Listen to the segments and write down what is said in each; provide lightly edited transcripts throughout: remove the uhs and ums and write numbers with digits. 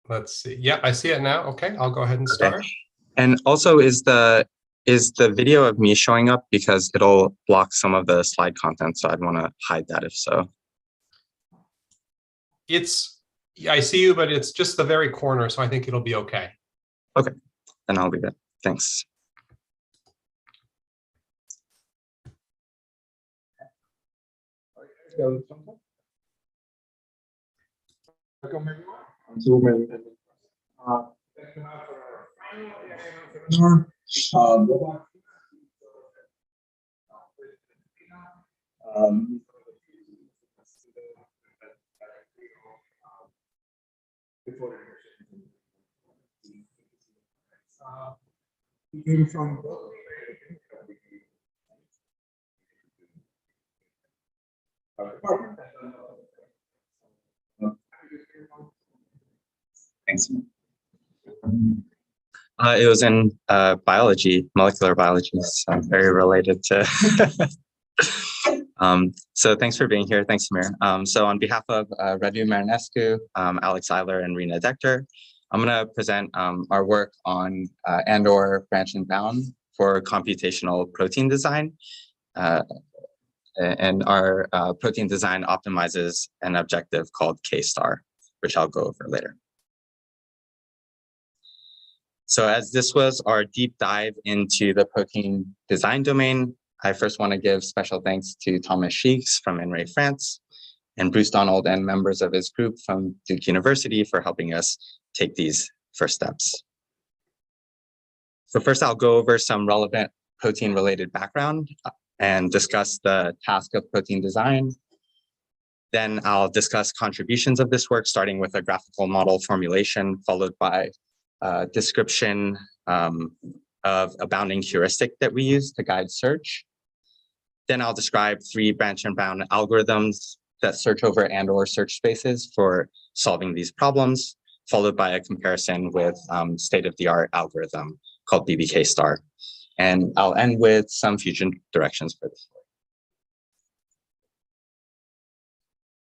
Let's see. Yeah, I see it now. Okay, I'll go ahead and start. Okay. And also, is the video of me showing up? Because it'll block some of the slide content, so I'd want to hide that if so. I see you, but it's just the very corner, so I think it'll be okay. Okay, then I'll leave it. Thanks. Welcome everyone on Zoom and thank you now for our final Bobak. He came from Thanks. It was in biology, molecular biology, so very related to. So thanks for being here. Thanks, Samir. So on behalf of Radu Marinescu, Alex Eiler, and Rena Dector, I'm going to present our work on and/or branch and bound for computational protein design. And our protein design optimizes an objective called K-star, which I'll go over later. So as this was our deep dive into the protein design domain, I first want to give special thanks to Thomas Schieks from INRAE, France, and Bruce Donald and members of his group from Duke University for helping us take these first steps. So first, I'll go over some relevant protein-related background and discuss the task of protein design. Then I'll discuss contributions of this work, starting with a graphical model formulation, followed by description of a bounding heuristic that we use to guide search. Then I'll describe 3 branch and bound algorithms that search over and/or search spaces for solving these problems, followed by a comparison with state-of-the-art algorithm called BBK star. And I'll end with some future directions for this work.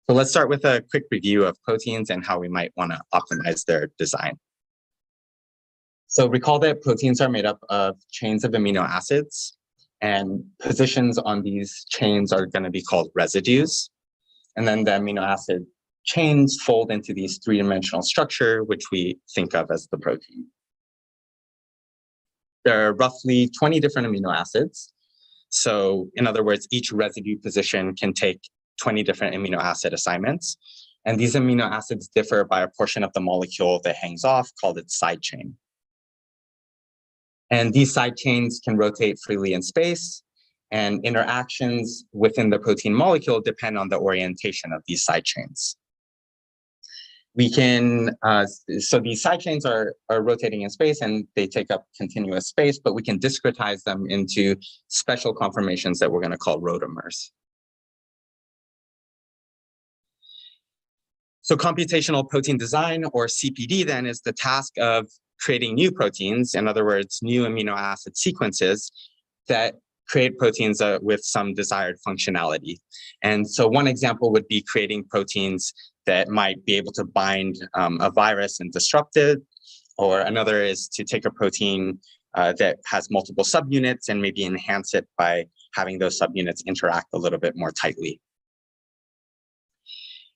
So let's start with a quick review of proteins and how we might want to optimize their design. So recall that proteins are made up of chains of amino acids, and positions on these chains are going to be called residues. And then the amino acid chains fold into these 3-dimensional structure, which we think of as the protein. There are roughly 20 different amino acids. So in other words, each residue position can take 20 different amino acid assignments. And these amino acids differ by a portion of the molecule that hangs off, called its side chain. And these side chains can rotate freely in space, and interactions within the protein molecule depend on the orientation of these side chains. We can, so these side chains are rotating in space and they take up continuous space, but we can discretize them into special conformations that we're going to call rotamers. So computational protein design, or CPD, then is the task of creating new proteins, in other words, new amino acid sequences that create proteins with some desired functionality. And so one example would be creating proteins that might be able to bind a virus and disrupt it, or another is to take a protein that has multiple subunits and maybe enhance it by having those subunits interact a little bit more tightly.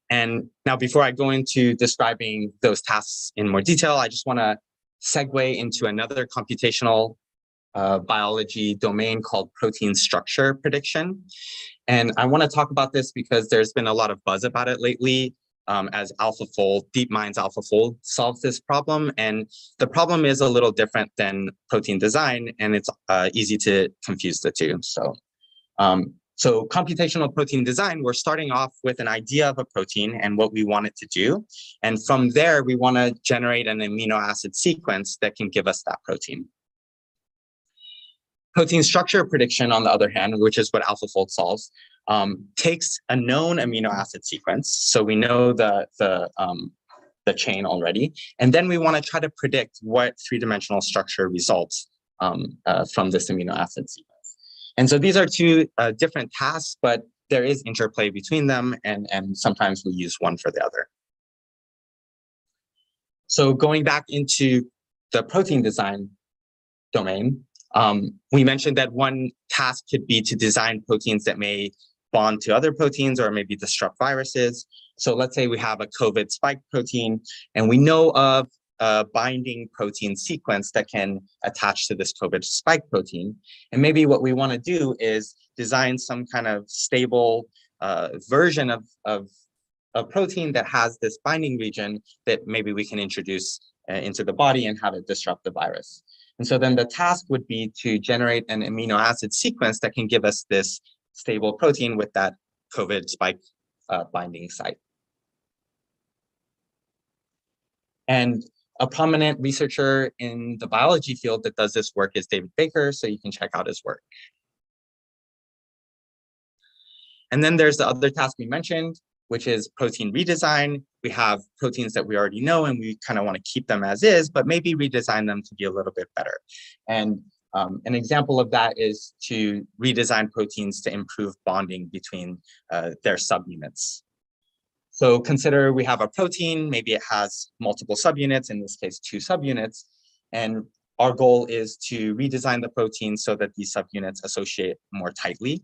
And now, before I go into describing those tasks in more detail, I just want to segue into another computational biology domain called protein structure prediction. And I want to talk about this because there's been a lot of buzz about it lately, as AlphaFold, DeepMind's AlphaFold solves this problem. And the problem is a little different than protein design, and it's easy to confuse the two. So computational protein design, we're starting off with an idea of a protein and what we want it to do. And from there, we want to generate an amino acid sequence that can give us that protein. Protein structure prediction, on the other hand, which is what AlphaFold solves, takes a known amino acid sequence. So we know the chain already. And then we want to try to predict what 3-dimensional structure results from this amino acid sequence. And so these are 2 different tasks, but there is interplay between them, and sometimes we use one for the other. So going back into the protein design domain, we mentioned that one task could be to design proteins that may bond to other proteins or maybe disrupt viruses. So let's say we have a COVID spike protein, and we know of a binding protein sequence that can attach to this COVID spike protein. And maybe what we want to do is design some kind of stable version of a protein that has this binding region that maybe we can introduce into the body and have it disrupt the virus. And so then the task would be to generate an amino acid sequence that can give us this stable protein with that COVID spike binding site. And a prominent researcher in the biology field that does this work is David Baker, so you can check out his work. And then there's the other task we mentioned, which is protein redesign. We have proteins that we already know and we kind of want to keep them as is, but maybe redesign them to be a little bit better. And an example of that is to redesign proteins to improve bonding between their subunits. So consider we have a protein, maybe it has multiple subunits, in this case, 2 subunits. And our goal is to redesign the protein so that these subunits associate more tightly.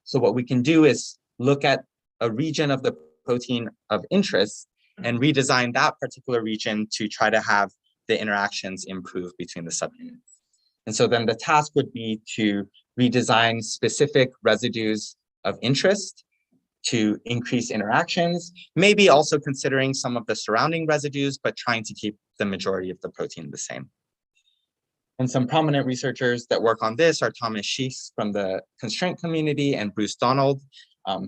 So what we can do is look at a region of the protein of interest and redesign that particular region to try to have the interactions improve between the subunits. And so then the task would be to redesign specific residues of interest to increase interactions, maybe also considering some of the surrounding residues, but trying to keep the majority of the protein the same. And some prominent researchers that work on this are Thomas Sheeks from the constraint community and Bruce Donald,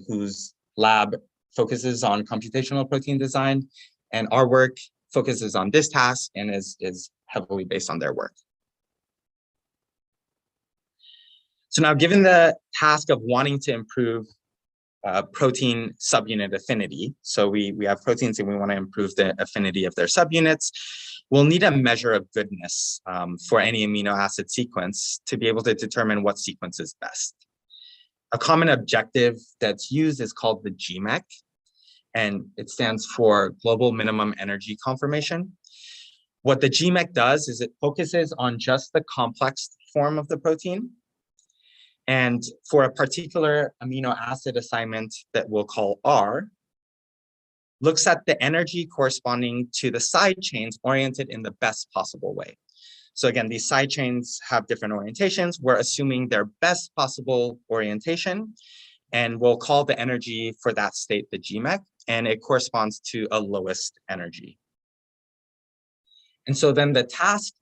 whose lab focuses on computational protein design. And our work focuses on this task and is heavily based on their work. So now, given the task of wanting to improve protein subunit affinity, so we have proteins and we want to improve the affinity of their subunits, we'll need a measure of goodness for any amino acid sequence to be able to determine what sequence is best. A common objective that's used is called the GMEC, and it stands for Global Minimum Energy Conformation. What the GMEC does is it focuses on just the complex form of the protein. And for a particular amino acid assignment that we'll call R, looks at the energy corresponding to the side chains oriented in the best possible way. So again, these side chains have different orientations. We're assuming their best possible orientation, and we'll call the energy for that state the GMEC, and it corresponds to a lowest energy. And so then the task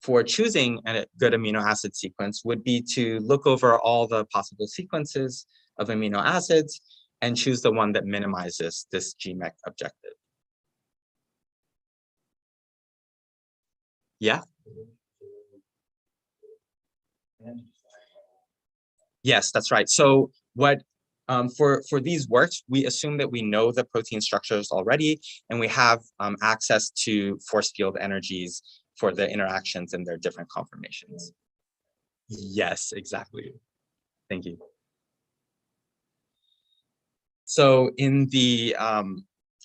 for choosing a good amino acid sequence would be to look over all the possible sequences of amino acids and choose the one that minimizes this GMEC objective. Yeah? Yes, that's right. So what for these works, we assume that we know the protein structures already, and we have access to force field energies for the interactions in their different conformations. Yes, exactly. Thank you. So in the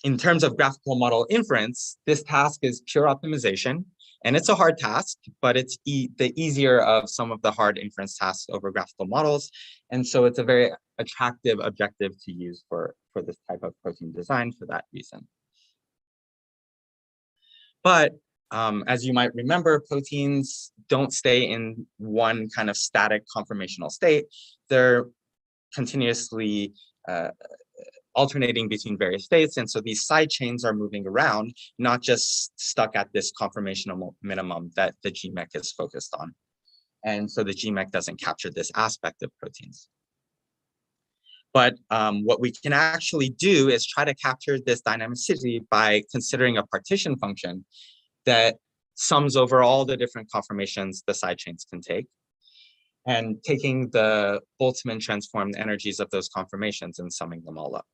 in terms of graphical model inference, this task is pure optimization, and it's a hard task, but it's the easier of some of the hard inference tasks over graphical models. And so it's a very attractive objective to use for this type of protein design for that reason. But as you might remember, proteins don't stay in one kind of static conformational state. They're continuously alternating between various states. And so these side chains are moving around, not just stuck at this conformational minimum that the GMEC is focused on. And so the GMEC doesn't capture this aspect of proteins. But what we can actually do is try to capture this dynamicity by considering a partition function that sums over all the different conformations the side chains can take, and taking the Boltzmann transformed energies of those conformations and summing them all up.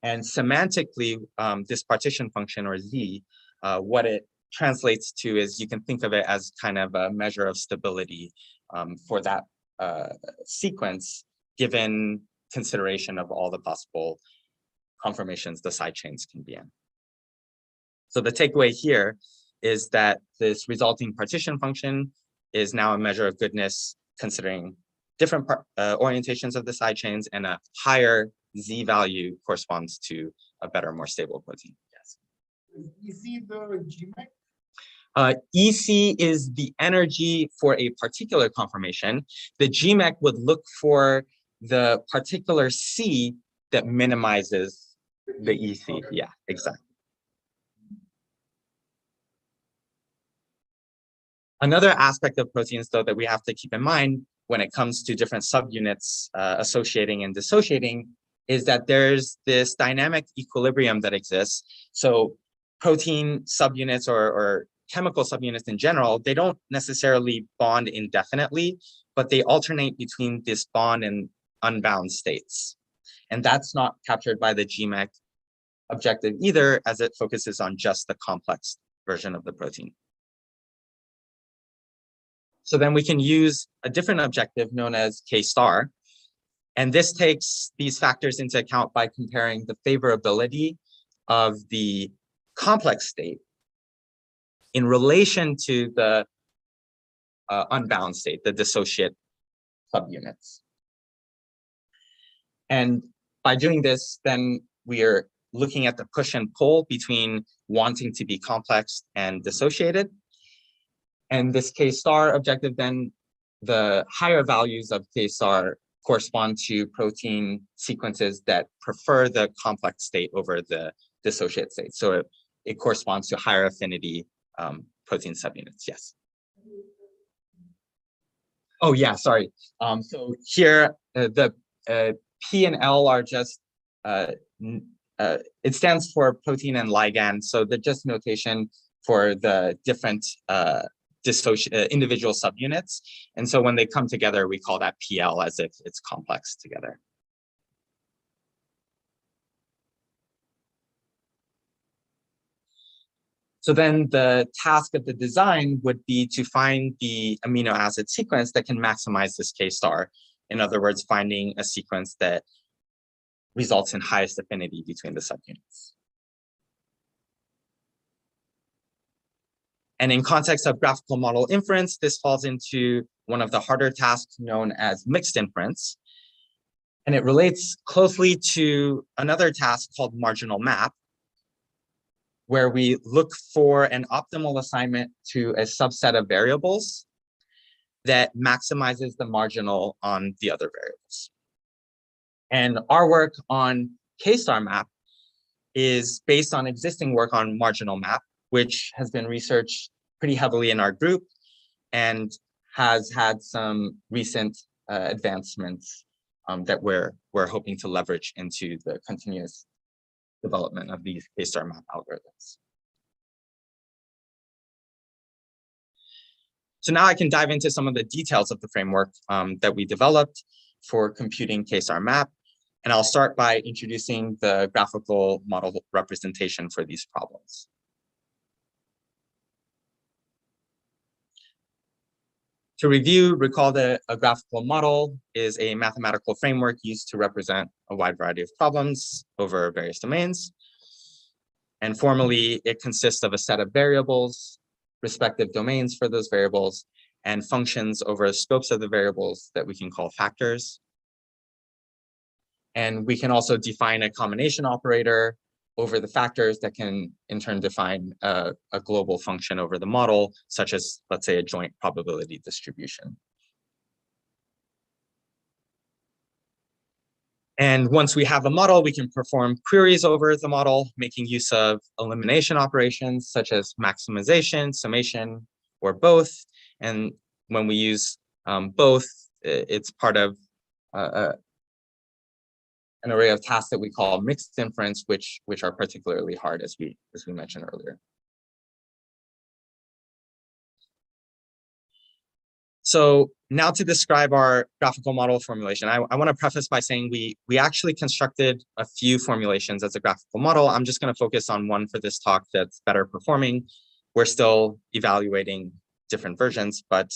And semantically, this partition function, or Z, what it translates to is you can think of it as kind of a measure of stability for that sequence, given consideration of all the possible conformations the side chains can be in. So the takeaway here is that this resulting partition function is now a measure of goodness considering different orientations of the side chains, and a higher Z value corresponds to a better, more stable protein. Yes. Is EC the GMEC? EC is the energy for a particular conformation. The GMEC would look for the particular C that minimizes the EC. Okay. Yeah, exactly. Another aspect of proteins, though, that we have to keep in mind when it comes to different subunits associating and dissociating is that there's this dynamic equilibrium that exists. So protein subunits or chemical subunits in general, they don't necessarily bond indefinitely, but they alternate between this bond and unbound states. And that's not captured by the GMEC objective either, as it focuses on just the complex version of the protein. So then we can use a different objective known as K star. And this takes these factors into account by comparing the favorability of the complex state in relation to the unbound state, the dissociate subunits. And by doing this, then we are looking at the push and pull between wanting to be complex and dissociated. And this K star objective, then the higher values of K star correspond to protein sequences that prefer the complex state over the dissociate state. So it corresponds to higher affinity protein subunits. Yes. Oh yeah, sorry. So here the P and L are just it stands for protein and ligand. So they're just notation for the different individual subunits. And so when they come together, we call that PL as if it's complex together. So then the task of the design would be to find the amino acid sequence that can maximize this K star. In other words, finding a sequence that results in highest affinity between the subunits. And in context of graphical model inference, this falls into one of the harder tasks known as mixed inference. And it relates closely to another task called marginal map, where we look for an optimal assignment to a subset of variables that maximizes the marginal on the other variables. And our work on K-star map is based on existing work on marginal map, which has been researched pretty heavily in our group and has had some recent advancements that we're hoping to leverage into the continuous development of these K-star map algorithms. So now I can dive into some of the details of the framework that we developed for computing K-star map. And I'll start by introducing the graphical model representation for these problems. To review, recall that a graphical model is a mathematical framework used to represent a wide variety of problems over various domains. And formally, it consists of a set of variables, respective domains for those variables, and functions over scopes of the variables that we can call factors. And we can also define a combination operator over the factors that can in turn define a global function over the model, such as, let's say, a joint probability distribution. And once we have a model, we can perform queries over the model, making use of elimination operations such as maximization, summation, or both. And when we use both, it's part of an array of tasks that we call mixed inference, which are particularly hard, as we mentioned earlier. So now to describe our graphical model formulation, I want to preface by saying we actually constructed a few formulations as a graphical model. I'm just going to focus on one for this talk that's better performing. We're still evaluating different versions, but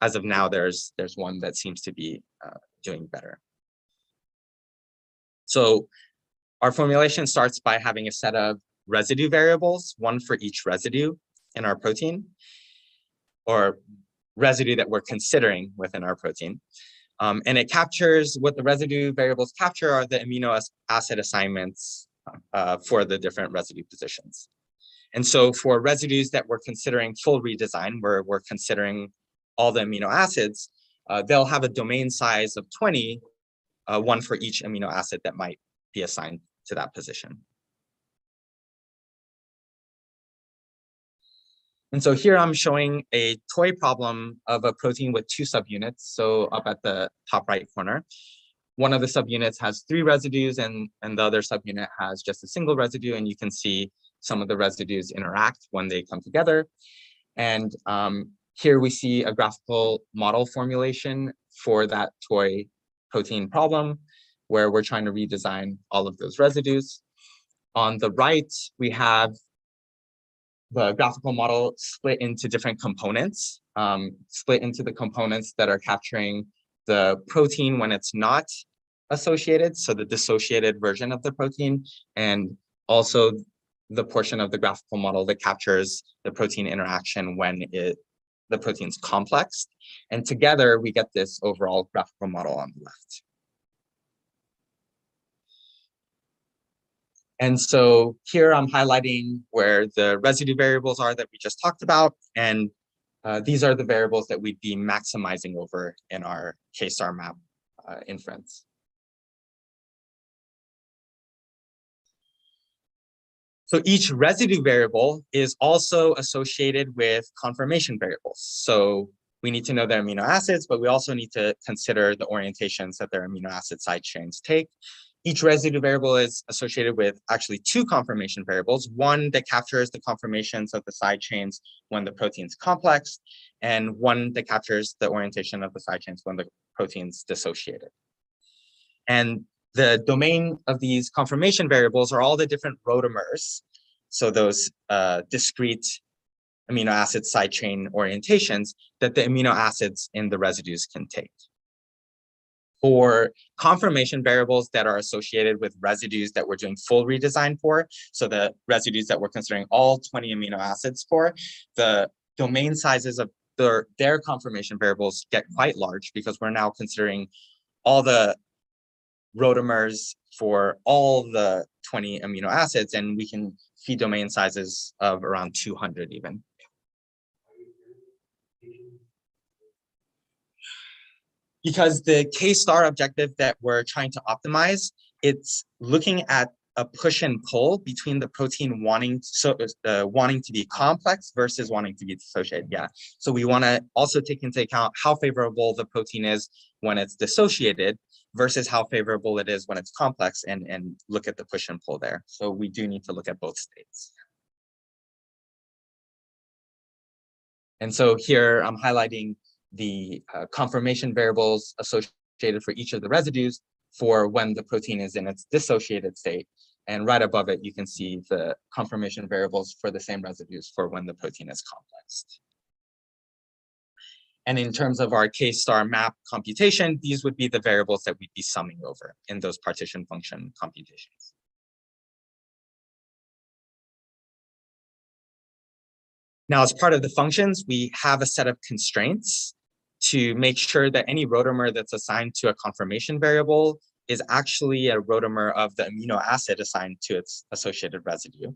as of now, there's one that seems to be doing better. So our formulation starts by having a set of residue variables, one for each residue in our protein, or residue that we're considering within our protein. And it captures, what the residue variables capture are the amino acid assignments for the different residue positions. And so for residues that we're considering full redesign, where we're considering all the amino acids, they'll have a domain size of 20, one for each amino acid that might be assigned to that position. And so here I'm showing a toy problem of a protein with two subunits. So up at the top right corner, one of the subunits has 3 residues and the other subunit has just a single residue. And you can see some of the residues interact when they come together. And here we see a graphical model formulation for that toy protein problem, where we're trying to redesign all of those residues. On the right, we have the graphical model split into different components, split into the components that are capturing the protein when it's not associated, so the dissociated version of the protein, and also the portion of the graphical model that captures the protein interaction when the protein's complex. And together we get this overall graphical model on the left. And so here I'm highlighting where the residue variables are that we just talked about. And these are the variables that we'd be maximizing over in our K-star map inference. So each residue variable is also associated with conformation variables. So we need to know their amino acids, but we also need to consider the orientations that their amino acid side chains take. Each residue variable is associated with actually 2 conformation variables, one that captures the conformations of the side chains when the protein's complex, and one that captures the orientation of the side chains when the protein's dissociated. And the domain of these conformation variables are all the different rotamers, so those discrete amino acid side chain orientations that the amino acids in the residues can take. For conformation variables that are associated with residues that we're doing full redesign for, so the residues that we're considering all 20 amino acids for, the domain sizes of their conformation variables get quite large because we're now considering all the rotamers for all the 20 amino acids, and we can feed domain sizes of around 200 even. Because the K-star objective that we're trying to optimize, it's looking at a push and pull between the protein wanting to be complex versus wanting to be dissociated. Yeah. So we want to also take into account how favorable the protein is when it's dissociated versus how favorable it is when it's complex, and look at the push and pull there. So we do need to look at both states. And so here I'm highlighting the conformation variables associated for each of the residues for when the protein is in its dissociated state. And right above it, you can see the conformation variables for the same residues for when the protein is complexed. And in terms of our K-star map computation, these would be the variables that we'd be summing over in those partition function computations. Now, as part of the functions, we have a set of constraints to make sure that any rotamer that's assigned to a conformation variable is actually a rotamer of the amino acid assigned to its associated residue.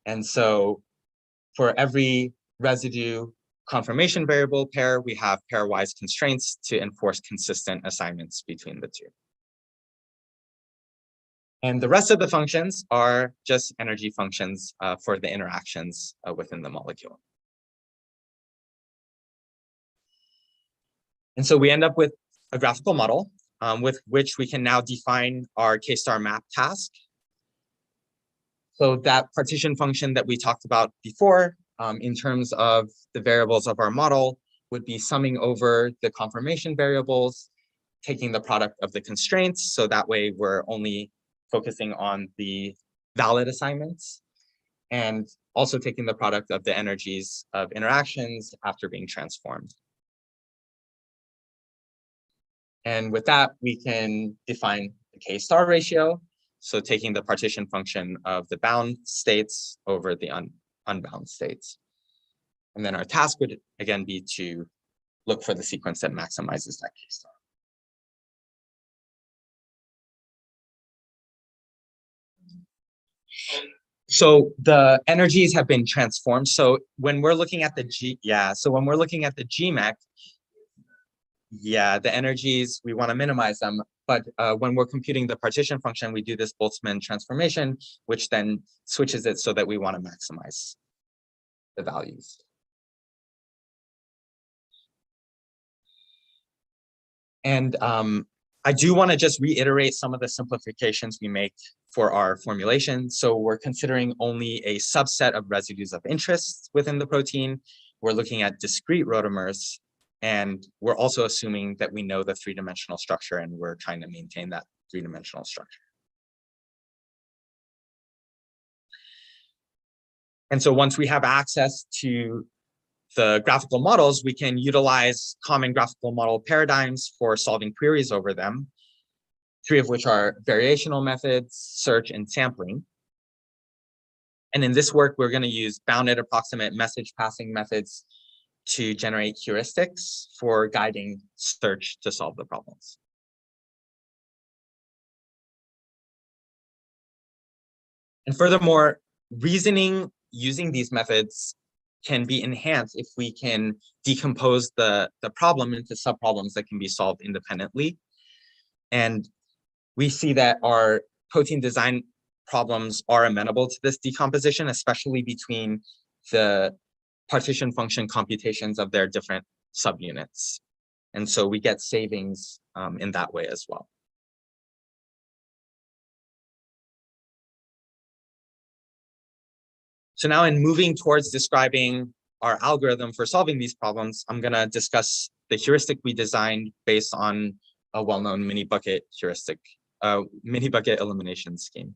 And so for every residue conformation variable pair, we have pairwise constraints to enforce consistent assignments between the two. And the rest of the functions are just energy functions for the interactions within the molecule. And so we end up with a graphical model with which we can now define our K-star map task. So that partition function that we talked about before in terms of the variables of our model would be summing over the conformation variables, taking the product of the constraints. So that way we're only focusing on the valid assignments, and also taking the product of the energies of interactions after being transformed. And with that, we can define the K-star ratio. So taking the partition function of the bound states over the unbound states. And then our task would again be to look for the sequence that maximizes that K star. So the energies have been transformed. So when we're looking at the GMEC, the energies, we want to minimize them. But when we're computing the partition function, we do this Boltzmann transformation, which then switches it so that we want to maximize the values. And I do want to just reiterate some of the simplifications we make for our formulation. So we're considering only a subset of residues of interest within the protein. We're looking at discrete rotamers, and we're also assuming that we know the three-dimensional structure, and we're trying to maintain that three-dimensional structure. And so once we have access to the graphical models, we can utilize common graphical model paradigms for solving queries over them, three of which are variational methods, search, and sampling. And in this work, we're going to use bounded approximate message passing methods to generate heuristics for guiding search to solve the problems. And furthermore, reasoning using these methods can be enhanced if we can decompose the problem into subproblems that can be solved independently. And we see that our protein design problems are amenable to this decomposition, especially between the partition function computations of their different subunits. And so we get savings in that way as well. So now in moving towards describing our algorithm for solving these problems, I'm going to discuss the heuristic we designed based on a well-known mini bucket heuristic, mini bucket elimination scheme.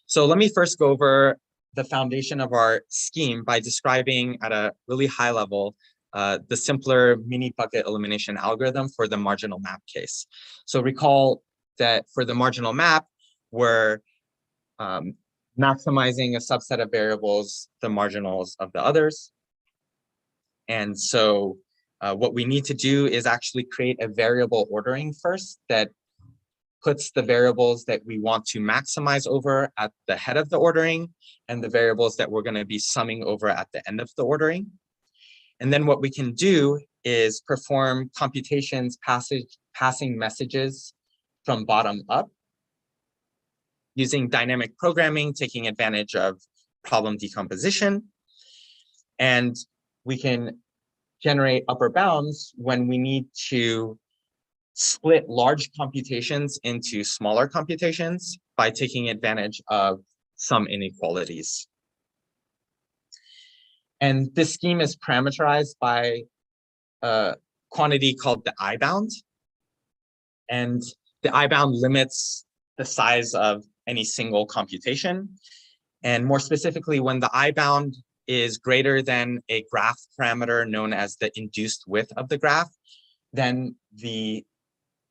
So let me first go over the foundation of our scheme by describing at a really high level the simpler mini bucket elimination algorithm for the marginal map case. So recall that for the marginal map, we're maximizing a subset of variables, the marginals of the others. And so what we need to do is actually create a variable ordering first that puts the variables that we want to maximize over at the head of the ordering and the variables that we're going to be summing over at the end of the ordering. And then what we can do is perform computations passing messages from bottom up using dynamic programming, taking advantage of problem decomposition. And we can generate upper bounds when we need to split large computations into smaller computations by taking advantage of some inequalities. And this scheme is parameterized by a quantity called the I-bound. And the I-bound limits the size of any single computation. And more specifically, when the I-bound is greater than a graph parameter known as the induced width of the graph, then the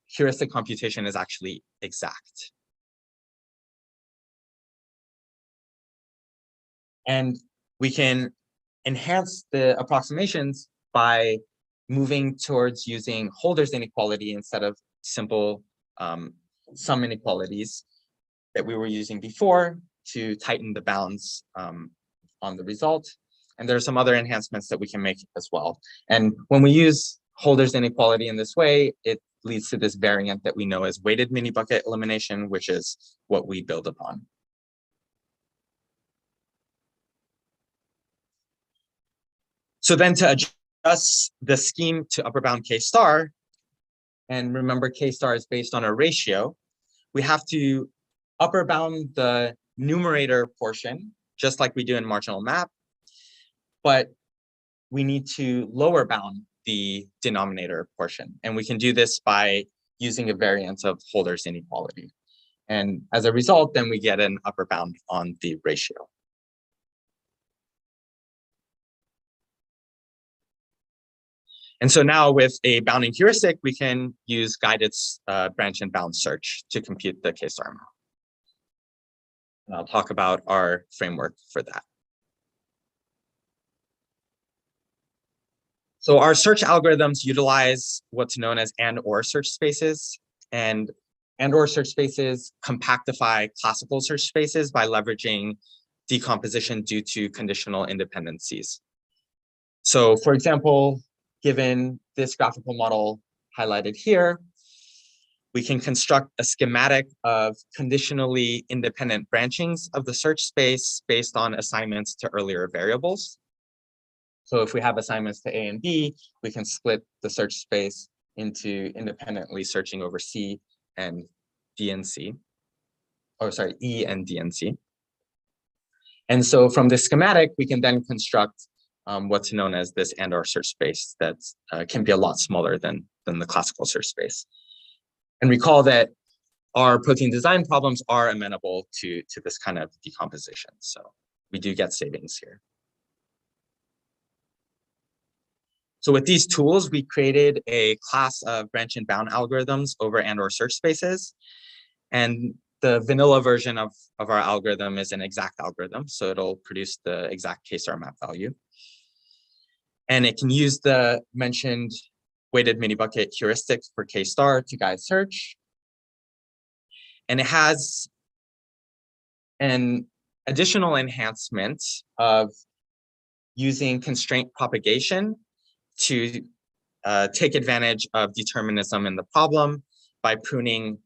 heuristic computation is actually exact. And we can enhance the approximations by moving towards using Holder's inequality instead of simple sum inequalities that we were using before to tighten the bounds on the result. And there are some other enhancements that we can make as well. And when we use Holder's inequality in this way, it leads to this variant that we know as weighted mini bucket elimination, which is what we build upon. So then to adjust the scheme to upper bound K star, and remember K star is based on a ratio, we have to upper bound the numerator portion, just like we do in marginal map, but we need to lower bound the denominator portion. And we can do this by using a variant of Holder's inequality. And as a result, then we get an upper bound on the ratio. And so now with a bounding heuristic, we can use guided branch and bound search to compute the K-star map. And I'll talk about our framework for that. So our search algorithms utilize what's known as and/or search spaces, and and/or search spaces compactify classical search spaces by leveraging decomposition due to conditional independencies. So for example, given this graphical model highlighted here, we can construct a schematic of conditionally independent branchings of the search space based on assignments to earlier variables. So if we have assignments to A and B, we can split the search space into independently searching over C and D and C, or sorry, E and D and C. And so from this schematic, we can then construct what's known as this and/or search space that can be a lot smaller than the classical search space. And recall that our protein design problems are amenable to this kind of decomposition. So we do get savings here. So with these tools, we created a class of branch and bound algorithms over and/or search spaces. And the vanilla version of our algorithm is an exact algorithm. So it'll produce the exact K-star map value. And it can use the mentioned weighted mini bucket heuristic for K-star to guide search. And it has an additional enhancement of using constraint propagation to take advantage of determinism in the problem by pruning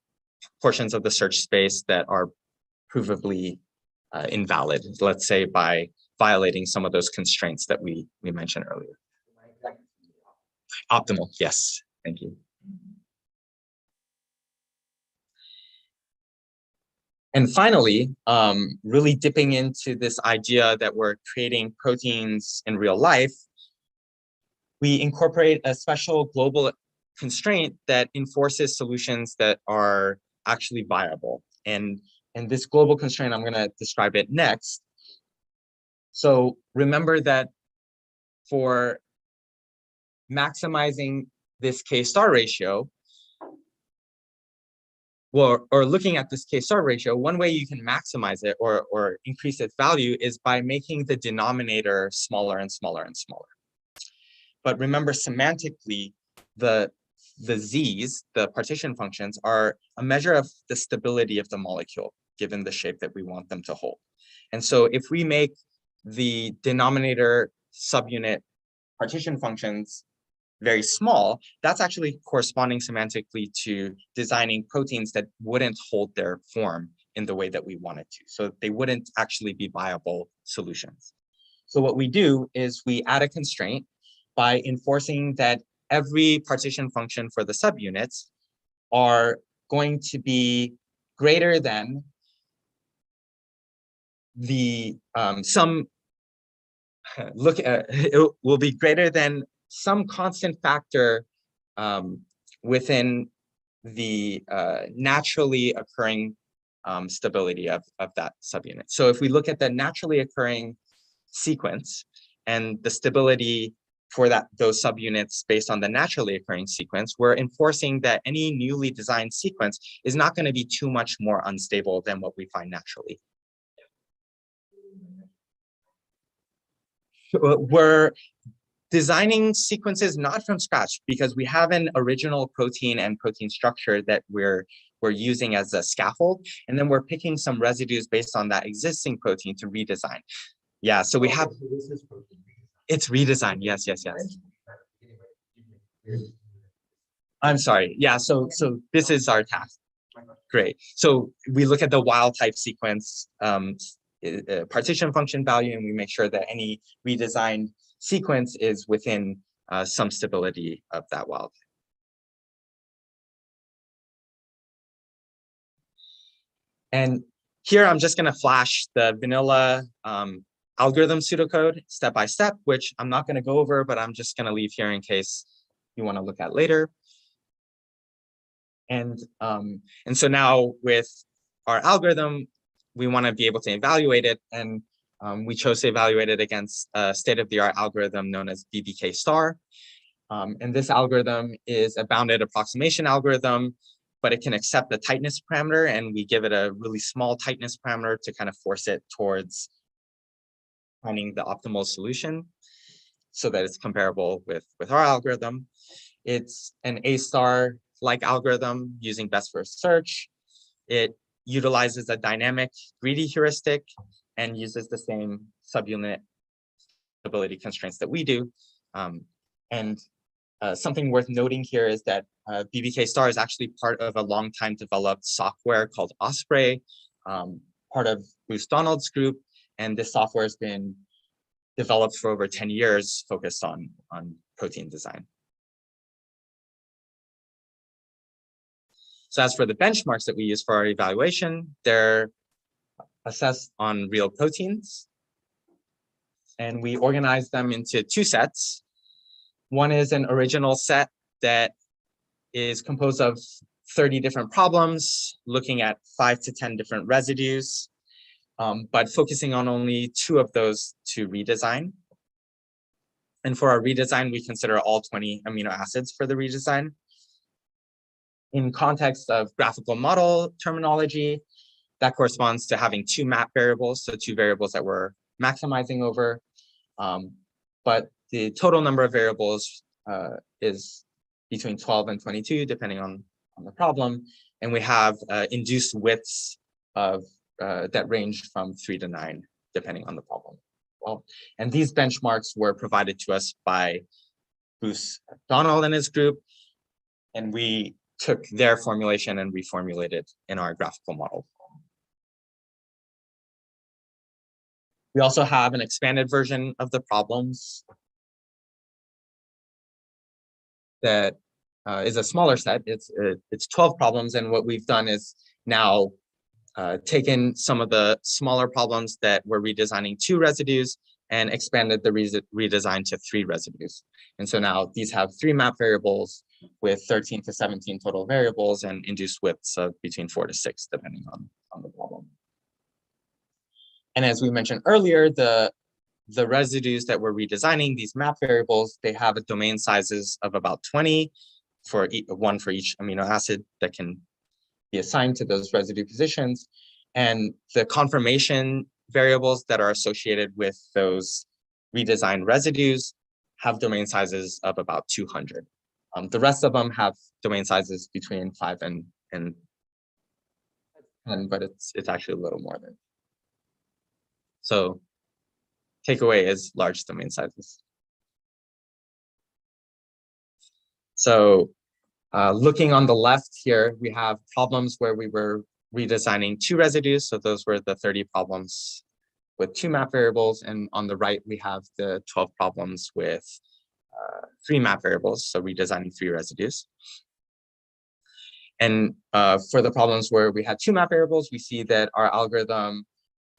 portions of the search space that are provably invalid, let's say by violating some of those constraints that we mentioned earlier. Optimal, yes, thank you. And finally, really dipping into this idea that we're creating proteins in real life, we incorporate a special global constraint that enforces solutions that are actually viable. And this global constraint, I'm going to describe it next. So remember that for maximizing this K-star ratio, or looking at this K-star ratio, one way you can maximize it or increase its value is by making the denominator smaller and smaller and smaller. But remember, semantically, the z's, the partition functions, are a measure of the stability of the molecule, given the shape that we want them to hold. And so if we make the denominator subunit partition functions very small, that's actually corresponding semantically to designing proteins that wouldn't hold their form in the way that we want it to. So they wouldn't actually be viable solutions. So what we do is we add a constraint by enforcing that every partition function for the subunits are going to be greater than the it will be greater than some constant factor within the naturally occurring stability of that subunit. So if we look at the naturally occurring sequence and the stability for those subunits based on the naturally occurring sequence, we're enforcing that any newly designed sequence is not going to be too much more unstable than what we find naturally. We're designing sequences not from scratch because we have an original protein and protein structure that we're using as a scaffold, and then we're picking some residues based on that existing protein to redesign. Yeah, so we have. It's redesigned. Yes, yes, yes. I'm sorry. Yeah, so this is our task. Great. So we look at the wild type sequence partition function value, and we make sure that any redesigned sequence is within some stability of that wild type. And here I'm just going to flash the vanilla algorithm pseudocode step by step, which I'm not going to go over, but I'm just going to leave here in case you want to look at later. And so now with our algorithm, we want to be able to evaluate it, and we chose to evaluate it against a state-of-the-art algorithm known as BBK star. And this algorithm is a bounded approximation algorithm, but it can accept the tightness parameter, and we give it a really small tightness parameter to kind of force it towards finding the optimal solution so that it's comparable with our algorithm. It's an A*-like algorithm using best first search. It utilizes a dynamic greedy heuristic and uses the same subunit stability constraints that we do. Something worth noting here is that BBK star is actually part of a long time developed software called Osprey, part of Bruce Donald's group. And this software has been developed for over 10 years, focused on protein design. So as for the benchmarks that we use for our evaluation, they're assessed on real proteins. And we organize them into two sets. One is an original set that is composed of 30 different problems, looking at 5 to 10 different residues, but focusing on only 2 of those to redesign. And for our redesign, we consider all 20 amino acids for the redesign. In context of graphical model terminology, that corresponds to having 2 map variables, so 2 variables that we're maximizing over. But the total number of variables is between 12 and 22, depending on the problem. And we have induced widths of that range from 3 to 9, depending on the problem. Well, and these benchmarks were provided to us by Bruce Donald and his group, and we took their formulation and reformulated in our graphical model. We also have an expanded version of the problems that is a smaller set. It's 12 problems, and what we've done is now taken some of the smaller problems that we're redesigning 2 residues and expanded the redesign to 3 residues. And so now these have 3 map variables with 13 to 17 total variables and induced widths of between 4 to 6, depending on the problem. And as we mentioned earlier, the residues that we're redesigning, these map variables, they have a domain sizes of about 20 for one for each amino acid that can be assigned to those residue positions. And the conformation variables that are associated with those redesigned residues have domain sizes of about 200. The rest of them have domain sizes between 5 and 10, but it's actually a little more than. So takeaway is large domain sizes. So looking on the left here, we have problems where we were redesigning 2 residues. So those were the 30 problems with 2 map variables. And on the right, we have the 12 problems with 3 map variables. So redesigning 3 residues. And for the problems where we had 2 map variables, we see that our algorithm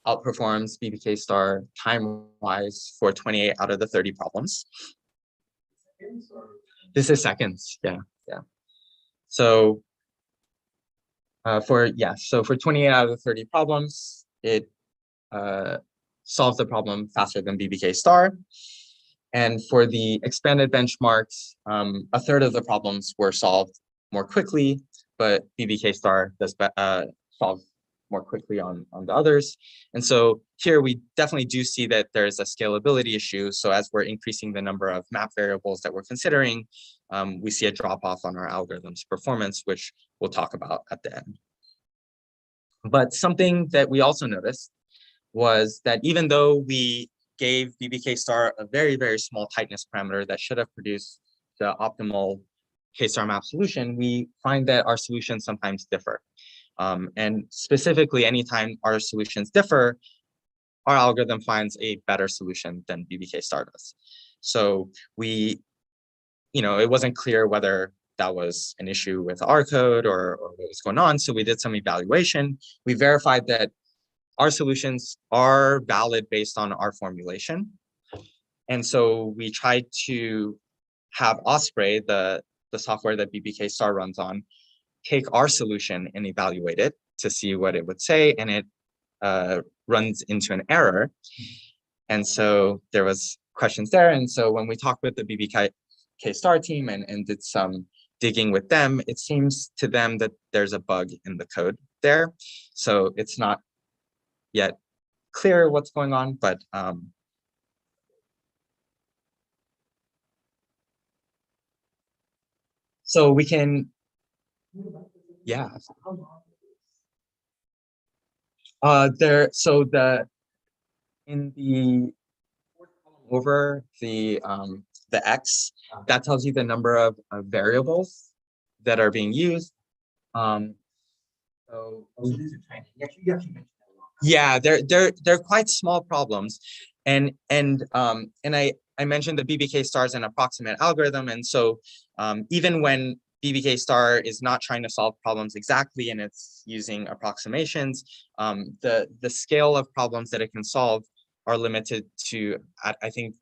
outperforms BBK star time-wise for 28 out of the 30 problems. This is seconds, yeah. So for 28 out of the 30 problems, it solves the problem faster than BBK star. And for the expanded benchmarks, a third of the problems were solved more quickly, but BBK star does solve more quickly on the others. And so here we definitely do see that there's a scalability issue. So as we're increasing the number of map variables that we're considering, we see a drop off on our algorithm's performance, which we'll talk about at the end. But something that we also noticed was that even though we gave BBK star a very, very small tightness parameter that should have produced the optimal K-star map solution, we find that our solutions sometimes differ. And specifically, anytime our solutions differ, our algorithm finds a better solution than BBK star does. So we, it wasn't clear whether that was an issue with our code or what was going on. So we did some evaluation. We verified that our solutions are valid based on our formulation. And so we tried to have Osprey, the software that BBK star runs on, take our solution and evaluate it to see what it would say, and it runs into an error. And so there was questions there. And so when we talked with the K-star team and did some digging with them. It seems to them that there's a bug in the code there. So it's not yet clear what's going on, but so we can, yeah. In the fourth column over the X, that tells you the number of variables that are being used. So these are tiny. You actually mentioned that a lot. Yeah, they're quite small problems, and I mentioned the BBK star is an approximate algorithm, and so even when BBK star is not trying to solve problems exactly and it's using approximations, the scale of problems that it can solve are limited to, I think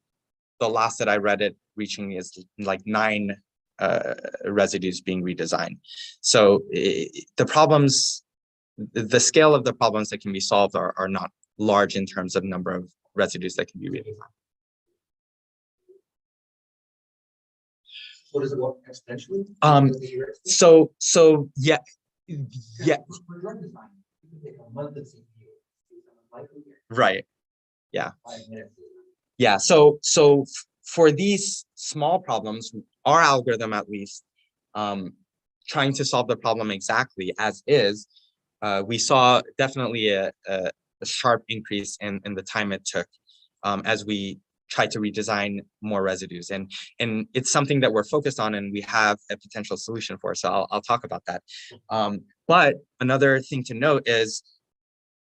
the last that I read it reaching is like 9 residues being redesigned. So the scale of the problems that can be solved are not large in terms of number of residues that can be redesigned. So does it work exponentially? So yeah. For drug design, you can take a month of CPU. Right. Yeah. 5 minutes. Yeah. So for these small problems, our algorithm at least, trying to solve the problem exactly as is, we saw definitely a sharp increase in the time it took as we tried to redesign more residues, and it's something that we're focused on and we have a potential solution for. So I'll talk about that. But another thing to note is,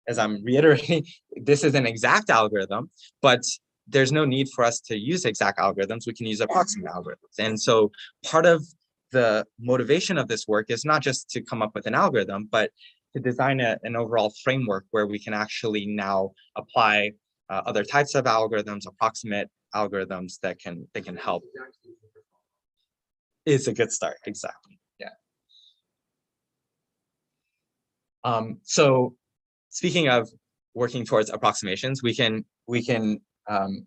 as I'm reiterating, this is an exact algorithm, but there's no need for us to use exact algorithms. We can use approximate algorithms. And so part of the motivation of this work is not just to come up with an algorithm, but to design an overall framework where we can actually now apply other types of algorithms, approximate algorithms that can help. It's a good start, exactly. Yeah. So speaking of working towards approximations, we can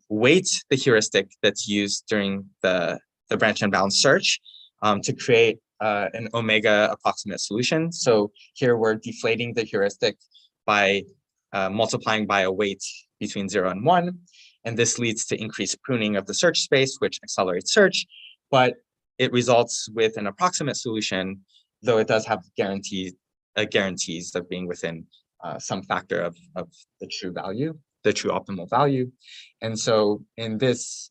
weight the heuristic that's used during the branch and bound search to create an omega approximate solution. So here we're deflating the heuristic by multiplying by a weight between 0 and 1. And this leads to increased pruning of the search space, which accelerates search, but it results with an approximate solution, though it does have guarantees of being within some factor of the true value, the true optimal value. And so in this,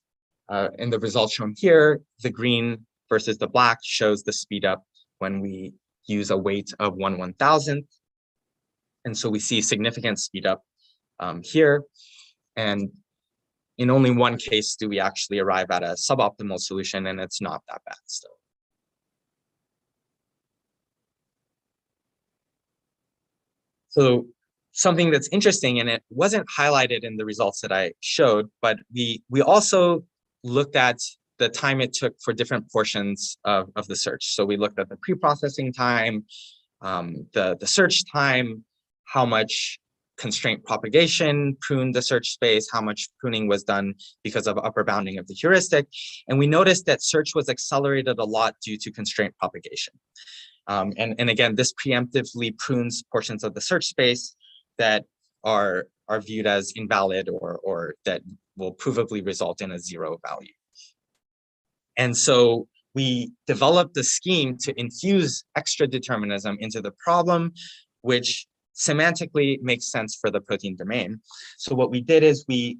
in the results shown here, the green versus the black shows the speed up when we use a weight of 1/1000th. And so we see significant speed up here. And in only one case do we actually arrive at a suboptimal solution, and it's not that bad still. So something that's interesting, and it wasn't highlighted in the results that I showed, but we also looked at the time it took for different portions of the search. So we looked at the pre-processing time, the search time, how much constraint propagation pruned the search space, how much pruning was done because of upper bounding of the heuristic. And we noticed that search was accelerated a lot due to constraint propagation. And again, this preemptively prunes portions of the search space that are viewed as invalid or that will provably result in a 0 value. And so we developed the scheme to infuse extra determinism into the problem, which semantically makes sense for the protein domain. So what we did is we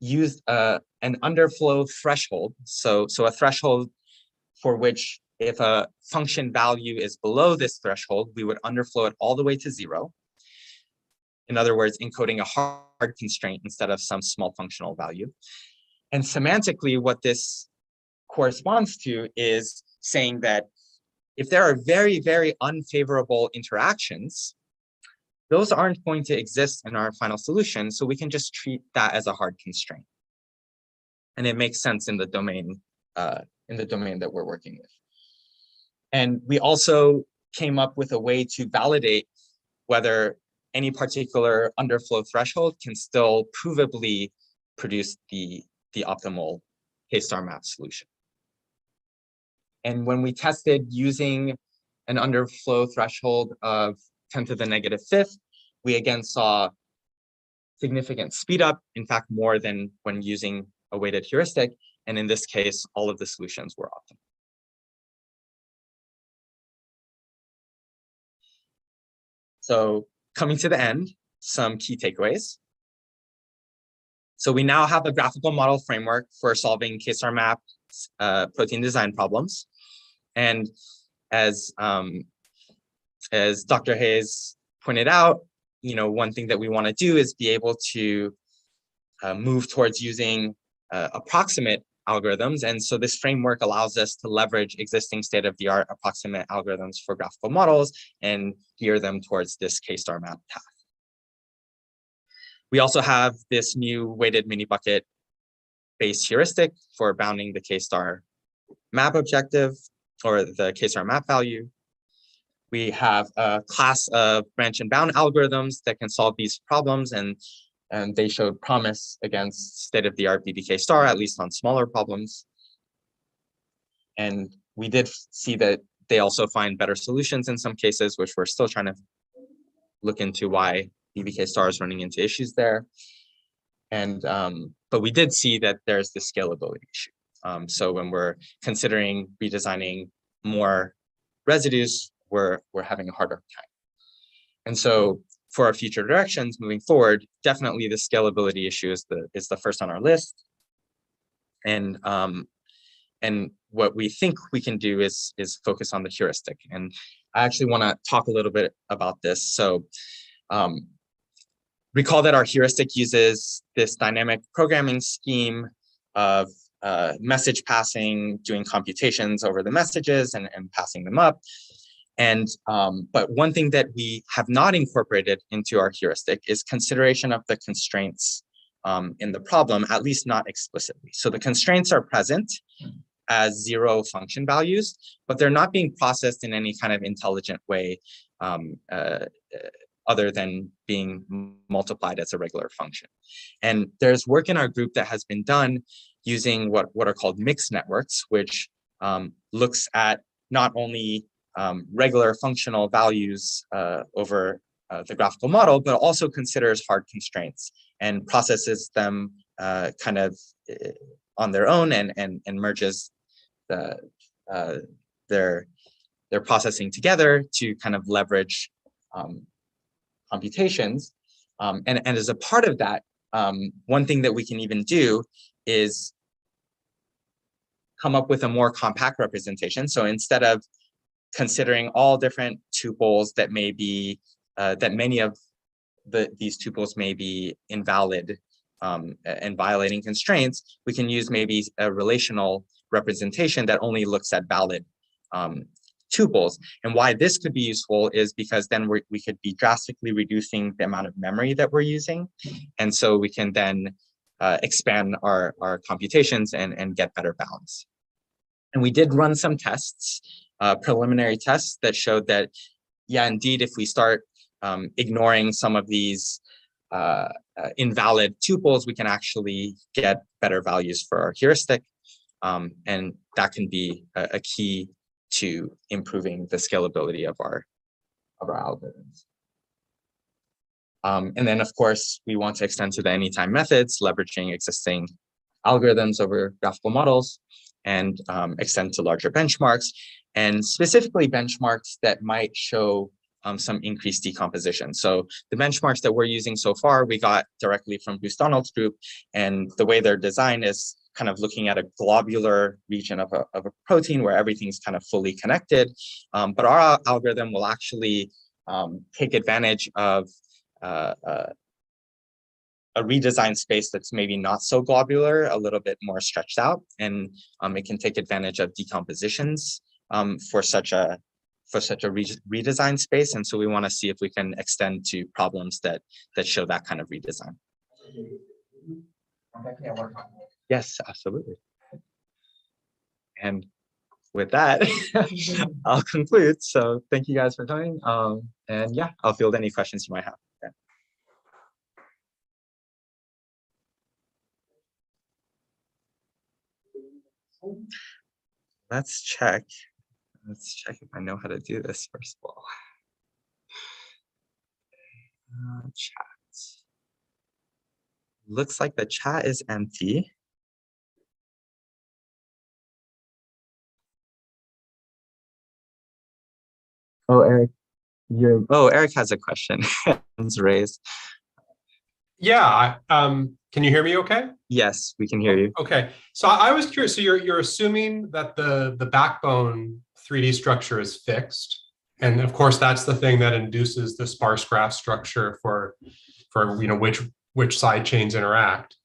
used an underflow threshold. So a threshold for which if a function value is below this threshold, we would underflow it all the way to 0. In other words, encoding a hard constraint instead of some small functional value. And semantically, what this corresponds to is saying that if there are very, very unfavorable interactions, those aren't going to exist in our final solution. So we can just treat that as a hard constraint. And it makes sense in the domain that we're working with. And we also came up with a way to validate whether any particular underflow threshold can still provably produce the optimal K-star map solution. And when we tested using an underflow threshold of 10 to the negative fifth, we again saw significant speed up, in fact, more than when using a weighted heuristic. And in this case, all of the solutions were optimal. So coming to the end, some key takeaways. So we now have a graphical model framework for solving K-star map protein design problems. And as Dr. Hayes pointed out, one thing that we want to do is be able to move towards using approximate algorithms. And so this framework allows us to leverage existing state-of-the-art approximate algorithms for graphical models and gear them towards this K-star map path. We also have this new weighted mini bucket based heuristic for bounding the K-star map objective or the K-star map value. We have a class of branch and bound algorithms that can solve these problems, and they showed promise against state-of-the-art BBK star, at least on smaller problems. And we did see that they also find better solutions in some cases, which we're still trying to look into why BBK star is running into issues there. And but we did see that there's the scalability issue. So when we're considering redesigning more residues, we're having a harder time. And so for our future directions moving forward, definitely the scalability issue is the first on our list. And what we think we can do is focus on the heuristic. And I actually want to talk a little bit about this. So recall that our heuristic uses this dynamic programming scheme of message passing, doing computations over the messages and passing them up. And but one thing that we have not incorporated into our heuristic is consideration of the constraints in the problem, at least not explicitly. So the constraints are present as 0 function values, but they're not being processed in any kind of intelligent way other than being multiplied as a regular function. And there's work in our group that has been done using what are called mixed networks, which looks at not only regular functional values over the graphical model, but also considers hard constraints and processes them kind of on their own and merges their processing together to kind of leverage computations. And as a part of that, one thing that we can even do is come up with a more compact representation. So instead of considering all different tuples that may be, that many of these tuples may be invalid and violating constraints, we can use maybe a relational representation that only looks at valid tuples. And why this could be useful is because then we could be drastically reducing the amount of memory that we're using. And so we can then expand our computations and get better bounds. And we did run some tests, preliminary tests that showed that, yeah, indeed, if we start ignoring some of these invalid tuples, we can actually get better values for our heuristic. And that can be a key to improving the scalability of our algorithms. And then, of course, we want to extend to the anytime methods, leveraging existing algorithms over graphical models, and extend to larger benchmarks, and specifically benchmarks that might show some increased decomposition. So the benchmarks that we're using so far, we got directly from Bruce Donald's group, and the way they're designed is kind of looking at a globular region of a protein where everything's kind of fully connected. But our algorithm will actually take advantage of a redesigned space that's maybe not so globular, a little bit more stretched out, and it can take advantage of decompositions for such a redesigned space. And so we want to see if we can extend to problems that show that kind of redesign. Yes, absolutely. And with that, I'll conclude. So thank you guys for coming. And yeah, I'll field any questions you might have. Yeah. let's check. Let's check if I know how to do this first of all. Chat. Looks like the chat is empty. Oh, Eric, Eric has a question. It's raised. Yeah. Can you hear me okay? Yes, we can hear you. Okay. So I was curious. So you're assuming that the backbone 3D structure is fixed. And of course, that's the thing that induces the sparse graph structure for which side chains interact.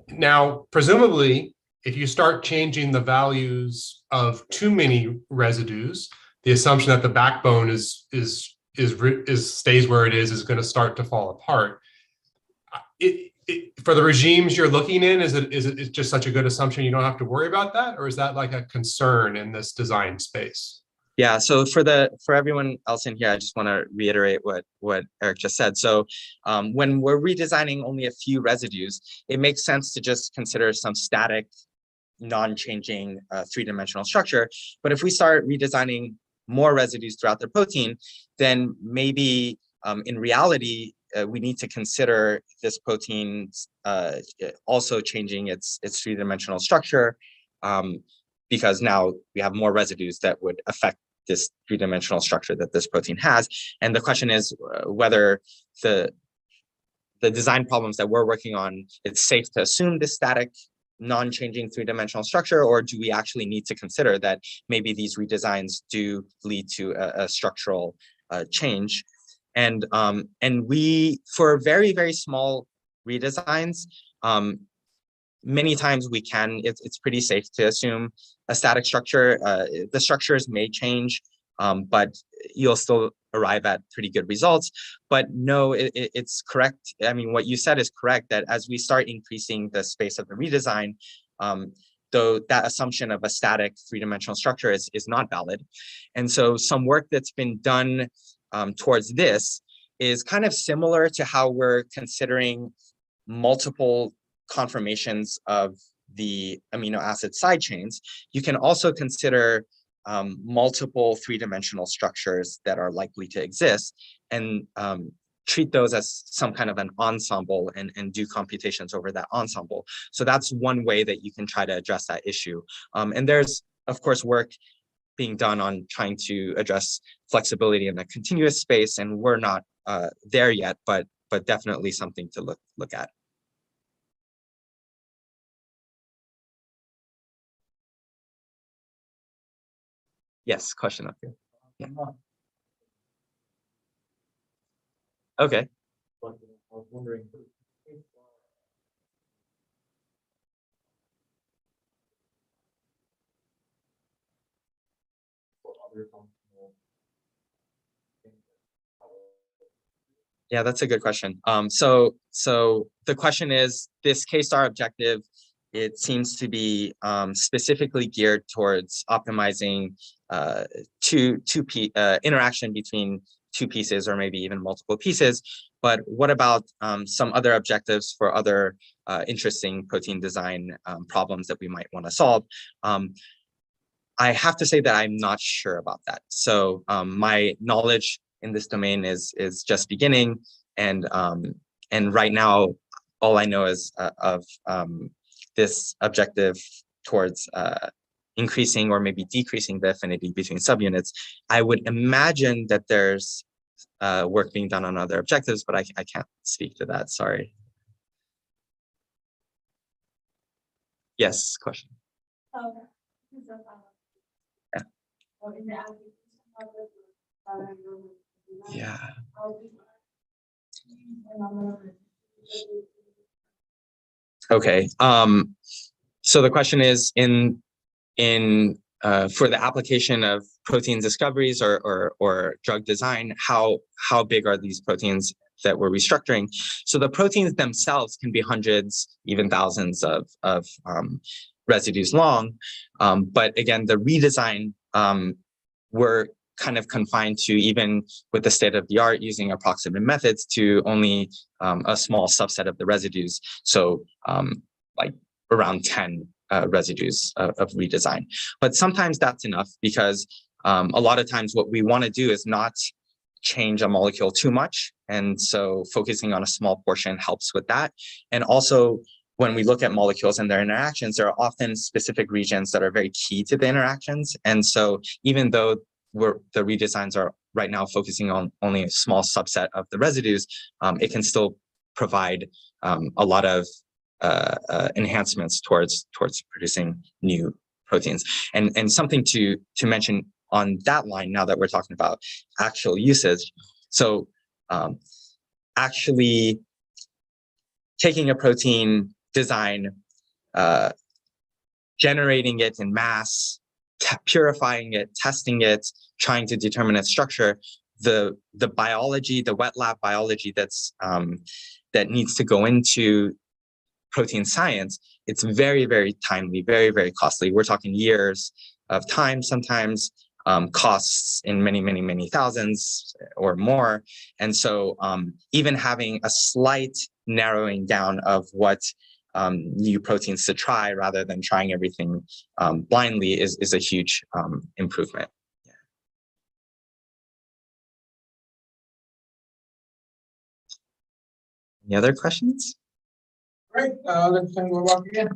Now, presumably, if you start changing the values of too many residues, the assumption that the backbone stays where it is going to start to fall apart. For the regimes you're looking in, is it just such a good assumption you don't have to worry about that, or is that like a concern in this design space? Yeah, so for everyone else in here, I just want to reiterate what Eric just said. So when we're redesigning only a few residues, it makes sense to just consider some static, non-changing three-dimensional structure. But if we start redesigning more residues throughout the protein, then maybe in reality, we need to consider this protein also changing its three-dimensional structure, because now we have more residues that would affect this three-dimensional structure that this protein has. And the question is whether the design problems that we're working on, it's safe to assume this static, non-changing three-dimensional structure, or do we actually need to consider that maybe these redesigns do lead to a structural change? And we, for very, very small redesigns, many times we can, it's pretty safe to assume a static structure. The structures may change, but you'll still arrive at pretty good results. But no, it's correct. I mean, what you said is correct, that as we start increasing the space of the redesign, though that assumption of a static three-dimensional structure is not valid. And so some work that's been done towards this is kind of similar to how we're considering multiple conformations of the amino acid side chains. You can also consider multiple three-dimensional structures that are likely to exist, and treat those as some kind of an ensemble and do computations over that ensemble. So that's one way that you can try to address that issue. And there's, of course, work being done on trying to address flexibility in the continuous space, and we're not there yet, but definitely something to look at. Yes, question up here. Yeah. Okay. But I was wondering. Yeah, that's a good question. So the question is, this K-star objective, it seems to be specifically geared towards optimizing interaction between two pieces, or maybe even multiple pieces. But what about some other objectives for other interesting protein design problems that we might want to solve? I have to say that I'm not sure about that. So my knowledge in this domain is just beginning, and right now all I know is of this objective towards increasing or maybe decreasing the affinity between subunits. I would imagine that there's work being done on other objectives, but I can't speak to that. Sorry. Yes, question. Yeah. Okay. So the question is, for the application of protein discoveries or drug design, how big are these proteins that we're restructuring? So the proteins themselves can be hundreds, even thousands of residues long. But again, the redesign, we're kind of confined to, even with the state of the art using approximate methods, to only a small subset of the residues. So like around 10 residues of redesign. But sometimes that's enough, because a lot of times what we want to do is not change a molecule too much. And so focusing on a small portion helps with that. And also, when we look at molecules and their interactions, there are often specific regions that are very key to the interactions. And so even though the redesigns are right now focusing on only a small subset of the residues, it can still provide a lot of enhancements towards producing new proteins. And something to mention on that line, now that we're talking about actual usage. So actually taking a protein design, generating it in mass, purifying it, testing it, trying to determine its structure, the biology, the wet lab biology that's that needs to go into protein science, it's very, very timely, very, very costly. We're talking years of time, sometimes costs in many, many, many thousands or more. And so even having a slight narrowing down of what new proteins to try rather than trying everything blindly is a huge improvement. Yeah. Any other questions? Great. Let's go back again.